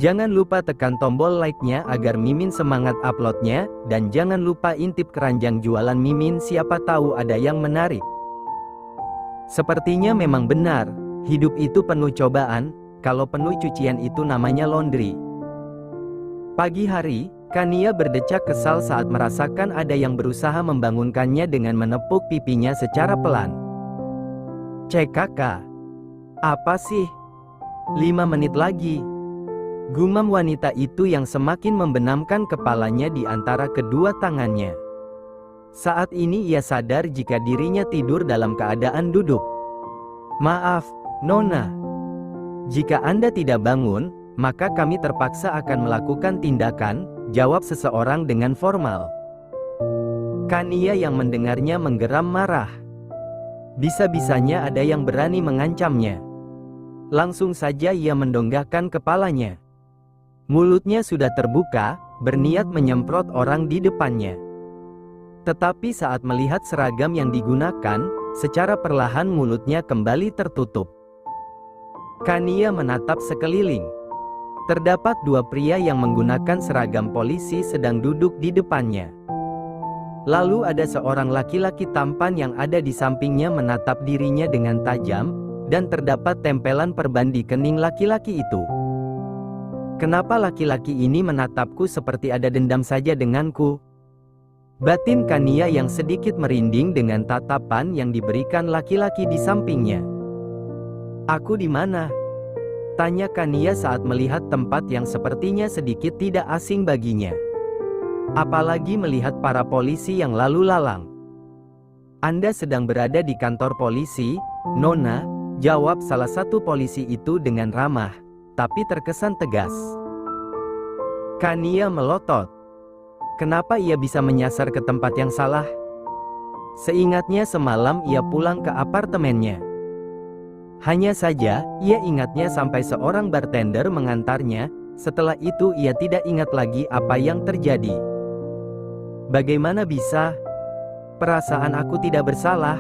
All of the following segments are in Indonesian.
Jangan lupa tekan tombol like-nya agar Mimin semangat uploadnya, dan jangan lupa intip keranjang jualan Mimin, siapa tahu ada yang menarik. Sepertinya memang benar, hidup itu penuh cobaan, kalau penuh cucian itu namanya laundry. Pagi hari, Kania berdecak kesal saat merasakan ada yang berusaha membangunkannya dengan menepuk pipinya secara pelan. "Cek kakak. Apa sih? 5 menit lagi." Gumam wanita itu yang semakin membenamkan kepalanya di antara kedua tangannya. Saat ini ia sadar jika dirinya tidur dalam keadaan duduk. "Maaf, Nona. Jika Anda tidak bangun, maka kami terpaksa akan melakukan tindakan," jawab seseorang dengan formal. Kania yang mendengarnya menggeram marah. Bisa-bisanya ada yang berani mengancamnya. Langsung saja ia mendongakkan kepalanya. Mulutnya sudah terbuka, berniat menyemprot orang di depannya. Tetapi saat melihat seragam yang digunakan, secara perlahan mulutnya kembali tertutup. Kania menatap sekeliling. Terdapat 2 pria yang menggunakan seragam polisi sedang duduk di depannya. Lalu ada seorang laki-laki tampan yang ada di sampingnya menatap dirinya dengan tajam, dan terdapat tempelan perban di kening laki-laki itu. Kenapa laki-laki ini menatapku seperti ada dendam saja denganku? Batin Kania yang sedikit merinding dengan tatapan yang diberikan laki-laki di sampingnya. "Aku di mana?" tanya Kania saat melihat tempat yang sepertinya sedikit tidak asing baginya. Apalagi melihat para polisi yang lalu lalang. "Anda sedang berada di kantor polisi, Nona," jawab salah satu polisi itu dengan ramah, tapi terkesan tegas. Kania melotot. Kenapa ia bisa menyasar ke tempat yang salah? Seingatnya semalam ia pulang ke apartemennya. Hanya saja, ia ingatnya sampai seorang bartender mengantarnya, setelah itu ia tidak ingat lagi apa yang terjadi. Bagaimana bisa? Perasaan aku tidak bersalah.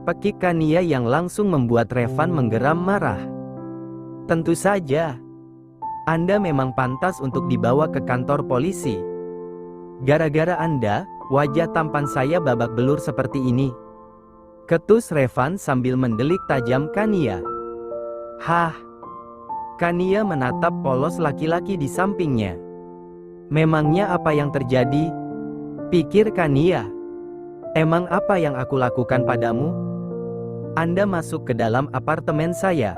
Pekik Kania yang langsung membuat Revan menggeram marah. "Tentu saja. Anda memang pantas untuk dibawa ke kantor polisi. Gara-gara Anda, wajah tampan saya babak belur seperti ini," ketus Revan sambil mendelik tajam Kania. "Hah?" Kania menatap polos laki-laki di sampingnya. "Memangnya apa yang terjadi?" pikir Kania. "Emang apa yang aku lakukan padamu? Anda masuk ke dalam apartemen saya."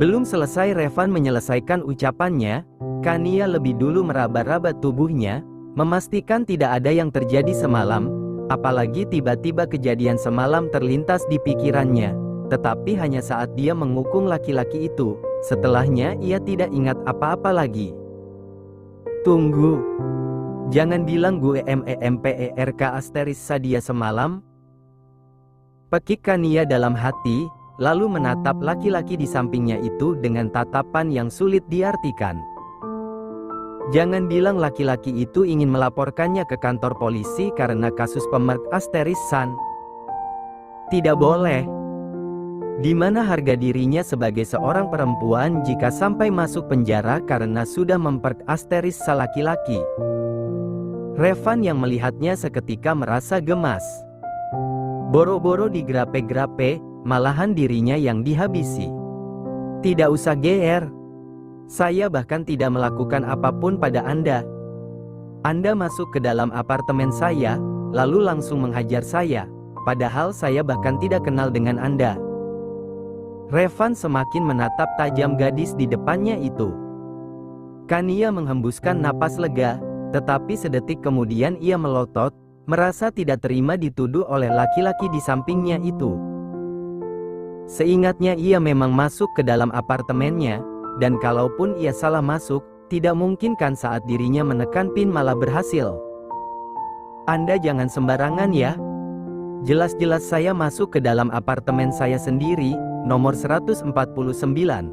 Belum selesai Revan menyelesaikan ucapannya, Kania lebih dulu meraba-raba tubuhnya, memastikan tidak ada yang terjadi semalam, apalagi tiba-tiba kejadian semalam terlintas di pikirannya, tetapi hanya saat dia mengukung laki-laki itu, setelahnya ia tidak ingat apa-apa lagi. "Tunggu. Jangan bilang gue memperk asteris Sadia semalam?" pekik Kania dalam hati, lalu menatap laki-laki di sampingnya itu dengan tatapan yang sulit diartikan. Jangan bilang laki-laki itu ingin melaporkannya ke kantor polisi karena kasus pemerk asteris San. Tidak boleh. Di mana harga dirinya sebagai seorang perempuan jika sampai masuk penjara karena sudah memperk asteris laki-laki? Revan yang melihatnya seketika merasa gemas. Boro-boro digrape-grape, malahan dirinya yang dihabisi. "Tidak usah GR. Saya bahkan tidak melakukan apapun pada Anda. Anda masuk ke dalam apartemen saya, lalu langsung menghajar saya, padahal saya bahkan tidak kenal dengan Anda." Revan semakin menatap tajam gadis di depannya itu. Kania menghembuskan napas lega, tetapi sedetik kemudian ia melotot, merasa tidak terima dituduh oleh laki-laki di sampingnya itu. Seingatnya ia memang masuk ke dalam apartemennya, dan kalaupun ia salah masuk, tidak mungkin kan saat dirinya menekan pin malah berhasil. "Anda jangan sembarangan ya. Jelas-jelas saya masuk ke dalam apartemen saya sendiri, nomor 149.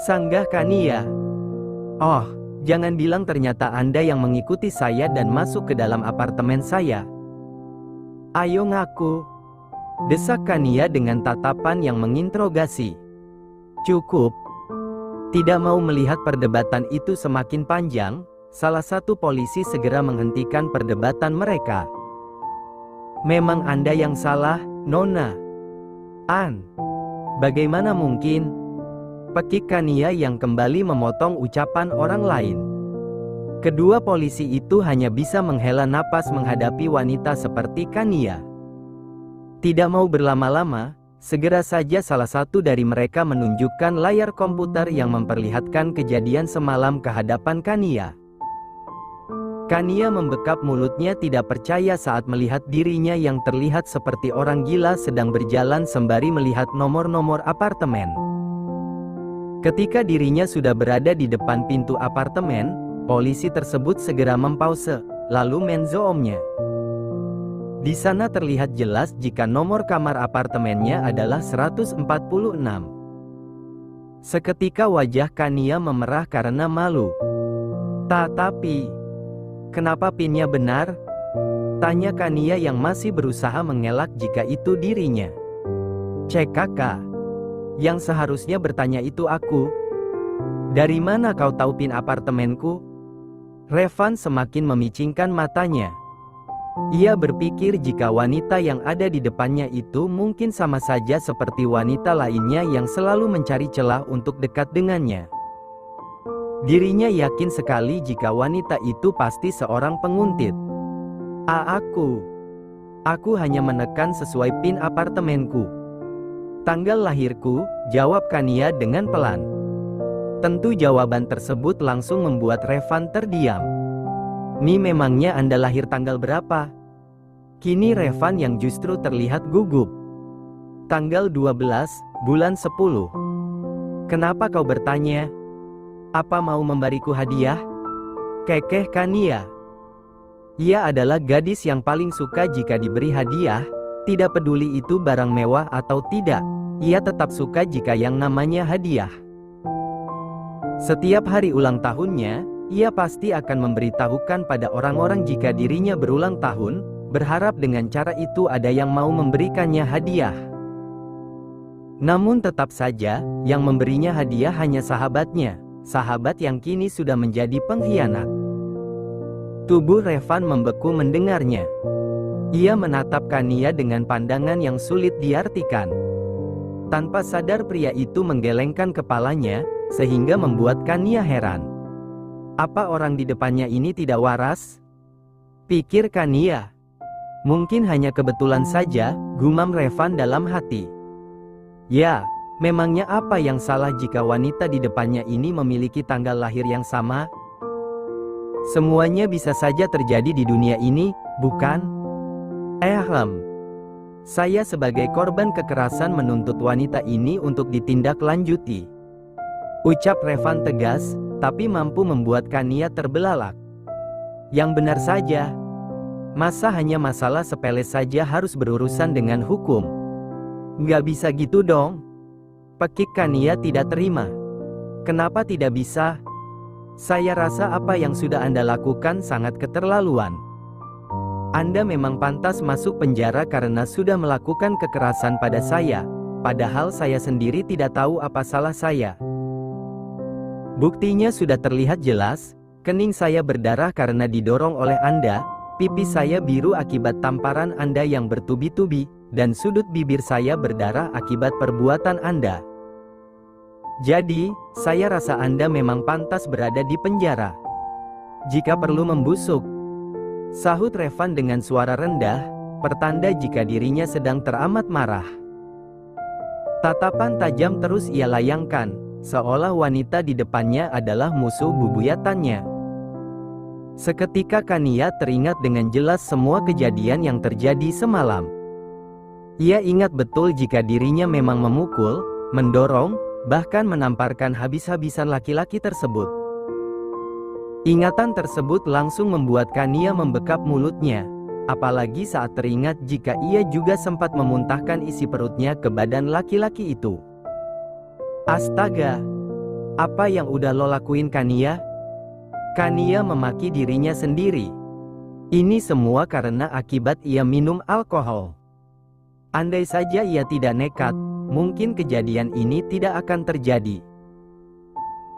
Sanggah Kania. "Oh, jangan bilang ternyata Anda yang mengikuti saya dan masuk ke dalam apartemen saya. Ayo ngaku." desak Kania dengan tatapan yang menginterogasi. Cukup. Tidak mau melihat perdebatan itu semakin panjang, salah satu polisi segera menghentikan perdebatan mereka. Memang Anda yang salah, Nona. Bagaimana mungkin? Pekik Kania yang kembali memotong ucapan orang lain. Kedua polisi itu hanya bisa menghela napas menghadapi wanita seperti Kania. Tidak mau berlama-lama, segera saja salah satu dari mereka menunjukkan layar komputer yang memperlihatkan kejadian semalam ke hadapan Kania. Kania membekap mulutnya tidak percaya saat melihat dirinya yang terlihat seperti orang gila sedang berjalan sembari melihat nomor-nomor apartemen. Ketika dirinya sudah berada di depan pintu apartemen, polisi tersebut segera mempause, lalu menzoomnya. Di sana terlihat jelas jika nomor kamar apartemennya adalah 146. Seketika wajah Kania memerah karena malu. Tapi, kenapa pinnya benar? Tanya Kania yang masih berusaha mengelak jika itu dirinya. Cek kakak. Yang seharusnya bertanya itu aku. Dari mana kau tahu pin apartemenku? Revan semakin memicingkan matanya. Ia berpikir jika wanita yang ada di depannya itu mungkin sama saja seperti wanita lainnya yang selalu mencari celah untuk dekat dengannya. Dirinya yakin sekali jika wanita itu pasti seorang penguntit. Aku hanya menekan sesuai pin apartemenku. Tanggal lahirku, jawab Kania dengan pelan. Tentu jawaban tersebut langsung membuat Revan terdiam. Nih memangnya Anda lahir tanggal berapa? Kini Revan yang justru terlihat gugup. Tanggal 12, bulan 10. Kenapa kau bertanya? Apa mau memberiku hadiah? Kekeh Kania. Ia adalah gadis yang paling suka jika diberi hadiah, tidak peduli itu barang mewah atau tidak. Ia tetap suka jika yang namanya hadiah. Setiap hari ulang tahunnya, ia pasti akan memberitahukan pada orang-orang jika dirinya berulang tahun, berharap dengan cara itu ada yang mau memberikannya hadiah. Namun tetap saja, yang memberinya hadiah hanya sahabatnya, sahabat yang kini sudah menjadi pengkhianat. Tubuh Revan membeku mendengarnya. Ia menatap Kania dengan pandangan yang sulit diartikan. Tanpa sadar pria itu menggelengkan kepalanya, sehingga membuat Kania heran. Apa orang di depannya ini tidak waras? Pikir Kania. Mungkin hanya kebetulan saja, gumam Revan dalam hati. Ya, memangnya apa yang salah jika wanita di depannya ini memiliki tanggal lahir yang sama? Semuanya bisa saja terjadi di dunia ini, bukan? Saya sebagai korban kekerasan menuntut wanita ini untuk ditindaklanjuti. Ucap Revan tegas, tapi mampu membuat Kania terbelalak. Yang benar saja. Masa hanya masalah sepele saja harus berurusan dengan hukum? Nggak bisa gitu dong. Pekik Kania tidak terima. Kenapa tidak bisa? Saya rasa apa yang sudah Anda lakukan sangat keterlaluan. Anda memang pantas masuk penjara karena sudah melakukan kekerasan pada saya, padahal saya sendiri tidak tahu apa salah saya. Buktinya sudah terlihat jelas, kening saya berdarah karena didorong oleh Anda, pipi saya biru akibat tamparan Anda yang bertubi-tubi, dan sudut bibir saya berdarah akibat perbuatan Anda. Jadi, saya rasa Anda memang pantas berada di penjara. Jika perlu membusuk, sahut Revan dengan suara rendah, pertanda jika dirinya sedang teramat marah. Tatapan tajam terus ia layangkan, seolah wanita di depannya adalah musuh bubuyatannya. Seketika Kania teringat dengan jelas semua kejadian yang terjadi semalam. Ia ingat betul jika dirinya memang memukul, mendorong, bahkan menamparkan habis-habisan laki-laki tersebut. Ingatan tersebut langsung membuat Kania membekap mulutnya, apalagi saat teringat jika ia juga sempat memuntahkan isi perutnya ke badan laki-laki itu. Astaga! Apa yang udah lo lakuin Kania? Kania memaki dirinya sendiri. Ini semua karena akibat ia minum alkohol. Andai saja ia tidak nekat, mungkin kejadian ini tidak akan terjadi.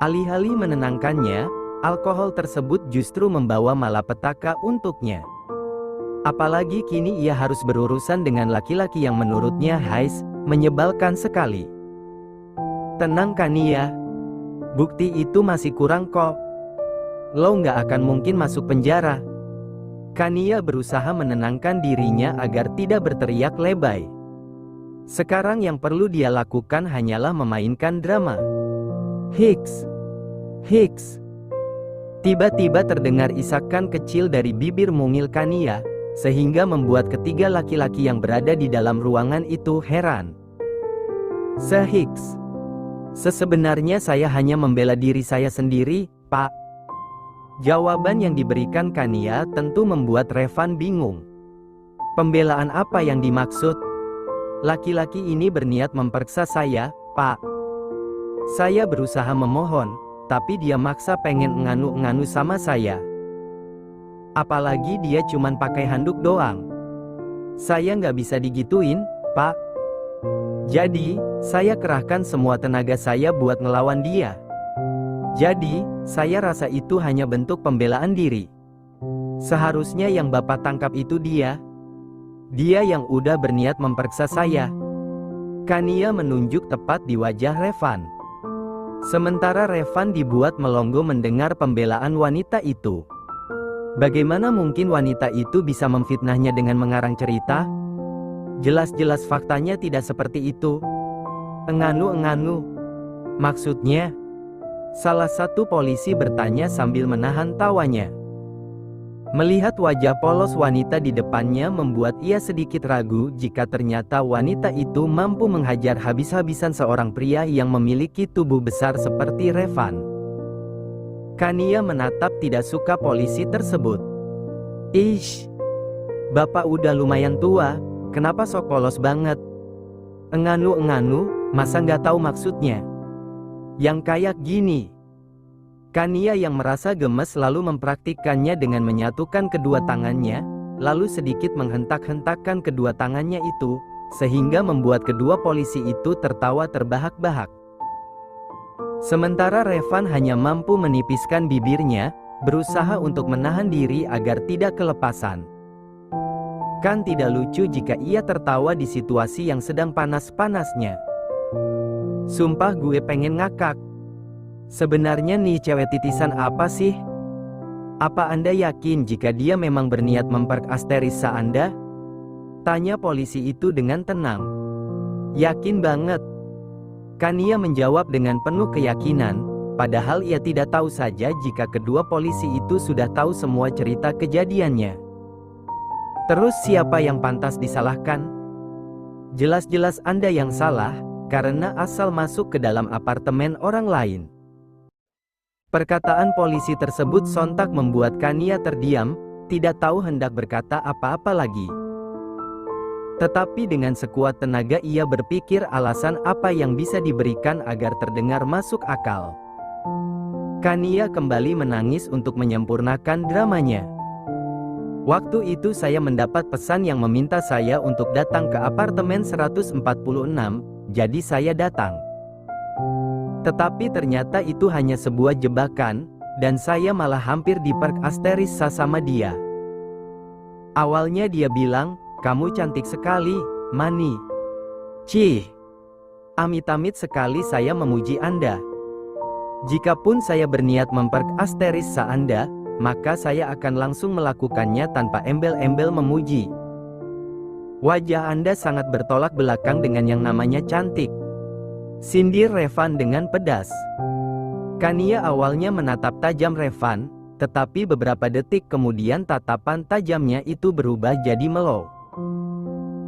Alih-alih menenangkannya, alkohol tersebut justru membawa malapetaka untuknya. Apalagi kini ia harus berurusan dengan laki-laki yang menurutnya menyebalkan sekali. Tenang Kania. Bukti itu masih kurang kok. Lo nggak akan mungkin masuk penjara. Kania berusaha menenangkan dirinya agar tidak berteriak lebay. Sekarang yang perlu dia lakukan hanyalah memainkan drama. Hicks. Hicks. Tiba-tiba terdengar isakan kecil dari bibir mungil Kania, sehingga membuat ketiga laki-laki yang berada di dalam ruangan itu heran. Hicks. Sebenarnya saya hanya membela diri saya sendiri, Pak. Jawaban yang diberikan Kania tentu membuat Revan bingung. Pembelaan apa yang dimaksud? Laki-laki ini berniat memperkosa saya, Pak. Saya berusaha memohon, tapi dia maksa pengen nganu-nganu sama saya. Apalagi dia cuman pakai handuk doang. Saya nggak bisa digituin, Pak. Jadi, saya kerahkan semua tenaga saya buat ngelawan dia. Jadi, saya rasa itu hanya bentuk pembelaan diri. Seharusnya yang Bapak tangkap itu dia. Dia yang udah berniat memperkosa saya. Kania menunjuk tepat di wajah Revan. Sementara Revan dibuat melongo mendengar pembelaan wanita itu. Bagaimana mungkin wanita itu bisa memfitnahnya dengan mengarang cerita? Jelas-jelas faktanya tidak seperti itu. Enganu-enganu. Maksudnya? Salah satu polisi bertanya sambil menahan tawanya. Melihat wajah polos wanita di depannya membuat ia sedikit ragu jika ternyata wanita itu mampu menghajar habis-habisan seorang pria yang memiliki tubuh besar seperti Revan. Kania menatap tidak suka polisi tersebut. Ish, Bapak udah lumayan tua, kenapa sok polos banget? Enganu-enganu, masa nggak tahu maksudnya? Yang kayak gini. Kania yang merasa gemes lalu mempraktikkannya dengan menyatukan kedua tangannya, lalu sedikit menghentak-hentakkan kedua tangannya itu, sehingga membuat kedua polisi itu tertawa terbahak-bahak. Sementara Revan hanya mampu menipiskan bibirnya, berusaha untuk menahan diri agar tidak kelepasan. Kan tidak lucu jika ia tertawa di situasi yang sedang panas-panasnya. Sumpah gue pengen ngakak. Sebenarnya nih cewek titisan apa sih? Apa Anda yakin jika dia memang berniat memperkasterisa Anda? Tanya polisi itu dengan tenang. Yakin banget. Kania menjawab dengan penuh keyakinan, padahal ia tidak tahu saja jika kedua polisi itu sudah tahu semua cerita kejadiannya. Terus siapa yang pantas disalahkan? Jelas-jelas Anda yang salah, karena asal masuk ke dalam apartemen orang lain. Perkataan polisi tersebut sontak membuat Kania terdiam, tidak tahu hendak berkata apa-apa lagi. Tetapi dengan sekuat tenaga ia berpikir alasan apa yang bisa diberikan agar terdengar masuk akal. Kania kembali menangis untuk menyempurnakan dramanya. Waktu itu saya mendapat pesan yang meminta saya untuk datang ke apartemen 146, jadi saya datang. Tetapi ternyata itu hanya sebuah jebakan, dan saya malah hampir diperkasterisa sama dia. Awalnya dia bilang, "Kamu cantik sekali, Mani." Cih, amit-amit sekali saya memuji Anda. Jikapun saya berniat memperkasterisa Anda, maka saya akan langsung melakukannya tanpa embel-embel memuji. Wajah Anda sangat bertolak belakang dengan yang namanya cantik. Sindir Revan dengan pedas. Kania awalnya menatap tajam Revan, tetapi beberapa detik kemudian tatapan tajamnya itu berubah jadi melo.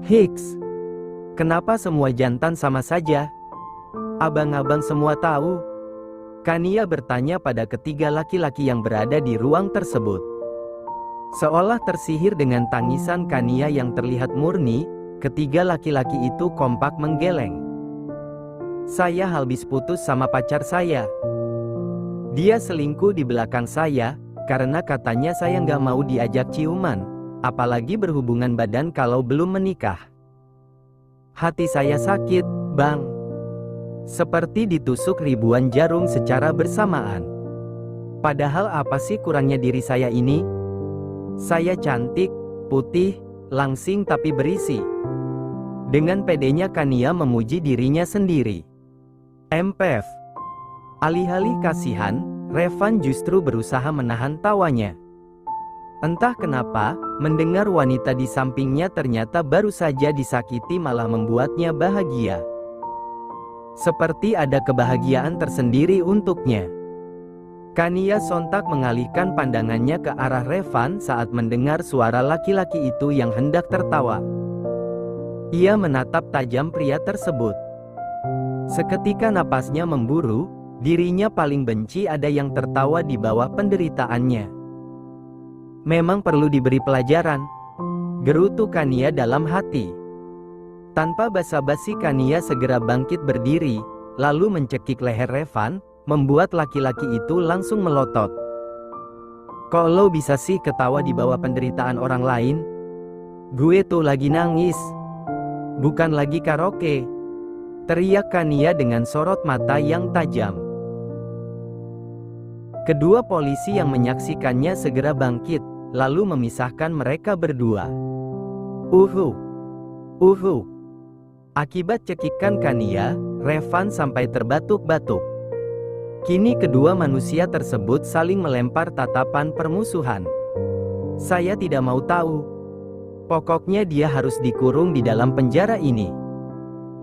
Hicks, kenapa semua jantan sama saja? Abang-abang semua tahu. Kania bertanya pada ketiga laki-laki yang berada di ruang tersebut. Seolah tersihir dengan tangisan Kania yang terlihat murni, ketiga laki-laki itu kompak menggeleng. Saya habis putus sama pacar saya. Dia selingkuh di belakang saya, karena katanya saya nggak mau diajak ciuman, apalagi berhubungan badan kalau belum menikah. Hati saya sakit, Bang. Seperti ditusuk ribuan jarum secara bersamaan. Padahal apa sih kurangnya diri saya ini? Saya cantik, putih, langsing tapi berisi. Dengan pedenya Kania memuji dirinya sendiri. MPF. Alih-alih kasihan, Revan justru berusaha menahan tawanya. Entah kenapa, mendengar wanita di sampingnya ternyata baru saja disakiti malah membuatnya bahagia. Seperti ada kebahagiaan tersendiri untuknya. Kania sontak mengalihkan pandangannya ke arah Revan saat mendengar suara laki-laki itu yang hendak tertawa. Ia menatap tajam pria tersebut. Seketika napasnya memburu, dirinya paling benci ada yang tertawa di bawah penderitaannya. Memang perlu diberi pelajaran, gerutu Kania dalam hati. Tanpa basa-basi Kania segera bangkit berdiri, lalu mencekik leher Revan, membuat laki-laki itu langsung melotot. Kok lo bisa sih ketawa di bawah penderitaan orang lain? Gue tuh lagi nangis. Bukan lagi karaoke. Teriak Kania dengan sorot mata yang tajam. Kedua polisi yang menyaksikannya segera bangkit, lalu memisahkan mereka berdua. Akibat cekikan Kania, Revan sampai terbatuk-batuk. Kini kedua manusia tersebut saling melempar tatapan permusuhan. Saya tidak mau tahu. Pokoknya dia harus dikurung di dalam penjara ini.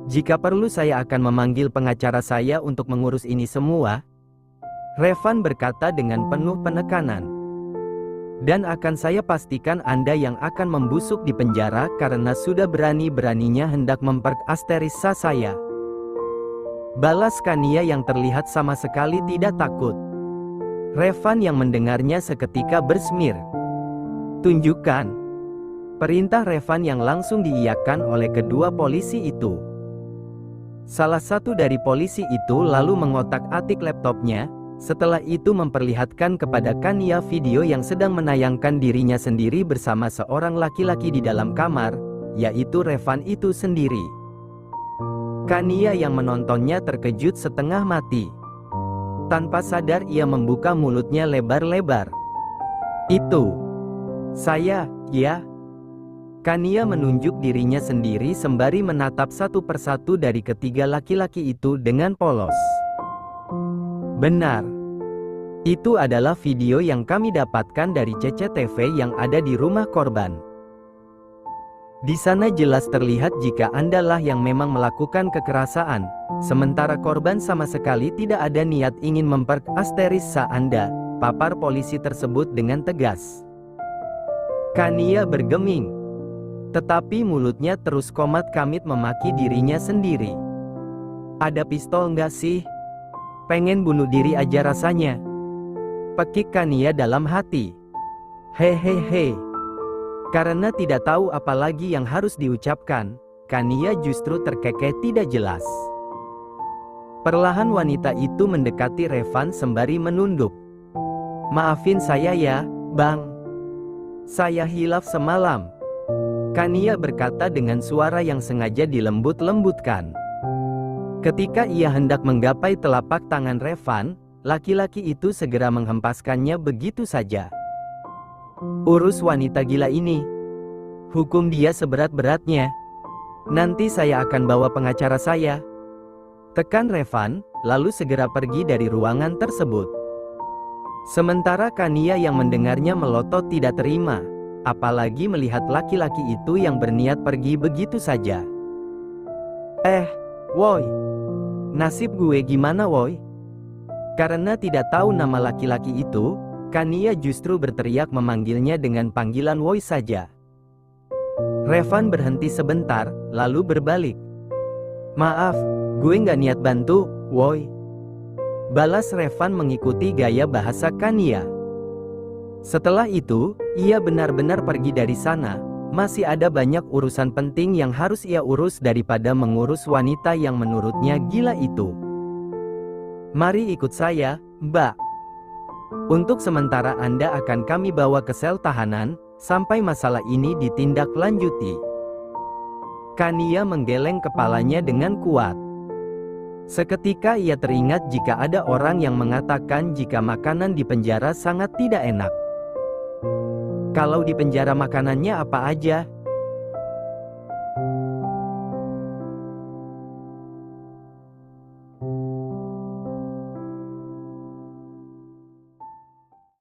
Jika perlu saya akan memanggil pengacara saya untuk mengurus ini semua. Revan berkata dengan penuh penekanan. Dan akan saya pastikan Anda yang akan membusuk di penjara karena sudah berani-beraninya hendak memperkasterisa saya. Balas Kania yang terlihat sama sekali tidak takut. Revan yang mendengarnya seketika bersemir. Tunjukkan. Perintah Revan yang langsung diiyakan oleh kedua polisi itu. Salah satu dari polisi itu lalu mengotak-atik laptopnya, setelah itu memperlihatkan kepada Kania video yang sedang menayangkan dirinya sendiri bersama seorang laki-laki di dalam kamar, yaitu Revan itu sendiri. Kania yang menontonnya terkejut setengah mati. Tanpa sadar ia membuka mulutnya lebar-lebar. Itu. Saya, ya. Kania menunjuk dirinya sendiri sembari menatap satu persatu dari ketiga laki-laki itu dengan polos. Benar. Itu adalah video yang kami dapatkan dari CCTV yang ada di rumah korban. Di sana jelas terlihat jika Andalah yang memang melakukan kekerasan, sementara korban sama sekali tidak ada niat ingin memperkasterisa Anda, papar polisi tersebut dengan tegas. Kania bergeming. Tetapi mulutnya terus komat kamit memaki dirinya sendiri. Ada pistol nggak sih? Pengen bunuh diri aja rasanya. Pekik Kania dalam hati. Hehehe. Karena tidak tahu apa lagi yang harus diucapkan, Kania justru terkekeh tidak jelas. Perlahan wanita itu mendekati Revan sembari menunduk. Maafin saya ya, Bang. Saya hilaf semalam. Kania berkata dengan suara yang sengaja dilembut-lembutkan. Ketika ia hendak menggapai telapak tangan Revan, laki-laki itu segera menghempaskannya begitu saja. Urus wanita gila ini. Hukum dia seberat-beratnya. Nanti saya akan bawa pengacara saya. Tekan Revan, lalu segera pergi dari ruangan tersebut. Sementara Kania yang mendengarnya melotot tidak terima, apalagi melihat laki-laki itu yang berniat pergi begitu saja. Woi. Nasib gue gimana woi? Karena tidak tahu nama laki-laki itu, Kania justru berteriak memanggilnya dengan panggilan woi saja. Revan berhenti sebentar, lalu berbalik. Maaf, gue nggak niat bantu, woi. Balas Revan mengikuti gaya bahasa Kania. Setelah itu, ia benar-benar pergi dari sana. Masih ada banyak urusan penting yang harus ia urus daripada mengurus wanita yang menurutnya gila itu. Mari ikut saya, Mbak. Untuk sementara Anda akan kami bawa ke sel tahanan, sampai masalah ini ditindaklanjuti. Kania menggeleng kepalanya dengan kuat. Seketika ia teringat jika ada orang yang mengatakan jika makanan di penjara sangat tidak enak. Kalau di penjara makanannya apa aja?